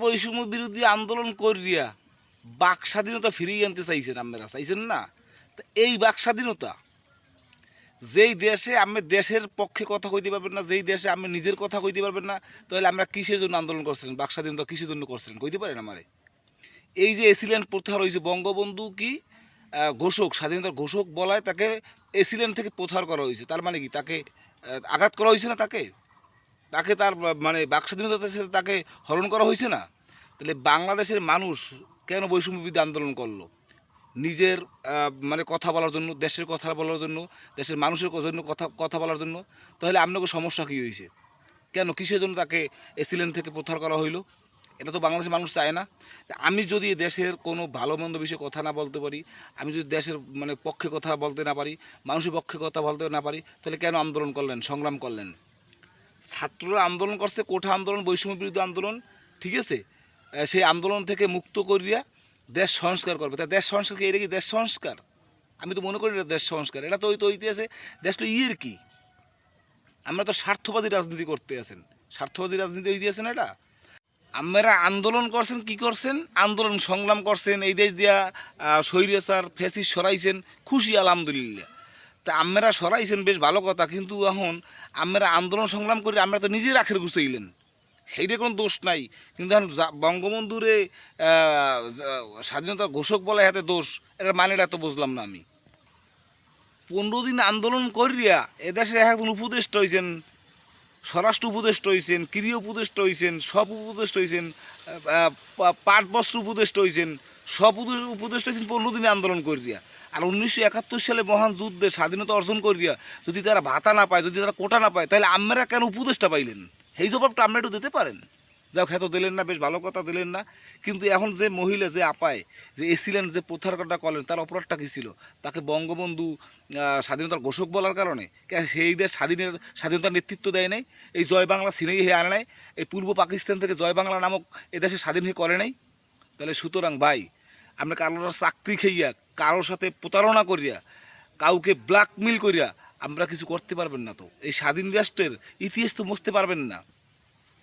বৈষম্য বিরোধী আন্দোলন করিয়া বাক স্বাধীনতা ফিরিয়ে আনতে চাইছেন, আপনারা চাইছেন না? তো এই বাক স্বাধীনতা যেই দেশে আমি দেশের পক্ষে কথা কইতে পারবেন না, যেই দেশে আমি নিজের কথা কইতে পারবেন না, তাহলে আমরা কিসের জন্য আন্দোলন করছিলেন? বাক স্বাধীনতা কিসের জন্য করছিলেন কইতে পারেন আমারে? এই যে এসিলেন্ট প্রত্যাহার হয়েছে, বঙ্গবন্ধু কি ঘোষক, স্বাধীনতার ঘোষক বলায় তাকে এসিলেন্ট থেকে প্রত্যাহার করা হয়েছে। তার মানে কি তাকে আঘাত করা হয়েছে না? তাকে তাকে তার মানে বাক স্বাধীনতার সাথে তাকে হরণ করা হয়েছে না? তাহলে বাংলাদেশের মানুষ কেন বৈষম্য বিরোধী আন্দোলন করলো? নিজের মানে কথা বলার জন্য, দেশের কথা বলার জন্য, দেশের মানুষের জন্য কথা কথা বলার জন্য। তাহলে আপনাকে সমস্যা কী হয়েছে? কেন কিসের জন্য তাকে এসিলেন্ট থেকে প্রত্যাহার করা হইলো? এটা তো বাংলাদেশের মানুষ চায় না। আমি যদি দেশের কোনো ভালো মন্দ বিষয়ে কথা না বলতে পারি, আমি যদি দেশের মানে পক্ষে কথা বলতে না পারি, মানুষের পক্ষে কথা বলতে না পারি, তাহলে কেন আন্দোলন করলেন, সংগ্রাম করলেন? ছাত্ররা আন্দোলন করছে, কোঠা আন্দোলন, বৈষম্য বিরোধী আন্দোলন, ঠিক আছে? সেই আন্দোলন থেকে মুক্ত করিয়া দেশ সংস্কার করবে। তা দেশ সংস্কার কি? এটা কি দেশ সংস্কার? আমি তো মনে করি এটা দেশ সংস্কার। এটা তো ওই তো ইতিহাসে দেশ তো ইয়ের কি, আমরা তো স্বার্থবাদী রাজনীতি করতে আছেন, স্বার্থবাদী রাজনীতি দিয়েছেন। এটা আপনারা আন্দোলন করছেন, কি করছেন? আন্দোলন সংগ্রাম করছেন, এই দেশ দিয়া স্বৈরাচার ফ্যাসিস সরাইছেন, খুশি আলহামদুলিল্লাহ। তা আপনারা সরাইছেন বেশ ভালো কথা, কিন্তু এখন আপনারা আন্দোলন সংগ্রাম করে আমরা তো নিজের আখের গুছাইলেন, সেইটা কোনো দোষ নাই। কিন্তু এখন বঙ্গবন্ধুরে স্বাধীনতার ঘোষক বলে হাতে দোষ, এটার মানেটা তো বুঝলাম না আমি। 15 দিন আন্দোলন করিয়া এদেশে এখন উপদেষ্টা হয়েছেন, স্বরাষ্ট্র উপদেষ্টা হয়েছেন, ক্রীড়া উপদেষ্টা হয়েছেন, সব উপদেষ্টা হয়েছেন, পাট বস্ত্র উপদেষ্টা হয়েছেন, সব উপদেষ্টা হয়েছেন 15 দিনে আন্দোলন করিয়া। আর 1971 সালে মহান যুদ্ধে স্বাধীনতা অর্জন করিয়া যদি তারা ভাতা না পায়, যদি তারা কোটা না পায়, তাহলে আমরা কেন উপদেষ্টা পাইলেন? এই জবাবটা আমরা একটু দিতে পারেন। যাও, খেতো দিলেন না, বেশ ভালো কথা দিলেন না। কিন্তু এখন যে মহিলা যে আপায় যে এসিলেন, যে প্রত্যাহারটা করলেন, তার অপরাধটা কী ছিল? তাকে বঙ্গবন্ধু স্বাধীনতার ঘোষক বলার কারণে সেই দেশ স্বাধীনতার নেতৃত্ব দেয় নাই? এই জয় বাংলা সিনেই হয়ে আনে নাই? এই পূর্ব পাকিস্তান থেকে জয় বাংলা নামক এদেশে স্বাধীন হয়ে করে নাই? তাহলে সুতরাং ভাই, আমরা কারোর চাকরি খাইয়া, কারোর সাথে প্রতারণা করিয়া, কাউকে ব্ল্যাকমেল করিয়া আমরা কিছু করতে পারবেন না। তো এই স্বাধীন রাষ্ট্রের ইতিহাস তো মুছতে পারবেন না।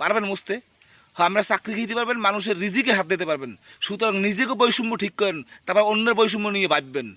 পারবেন মুছতে? হ্যাঁ, আমরা চাকরি খেতে পারবেন, মানুষের রিজিকে হাত দিতে পারবেন। সুতরাং নিজেকে বৈষম্য ঠিক করেন, তারপর অন্যের বৈষম্য নিয়ে ভাববেন।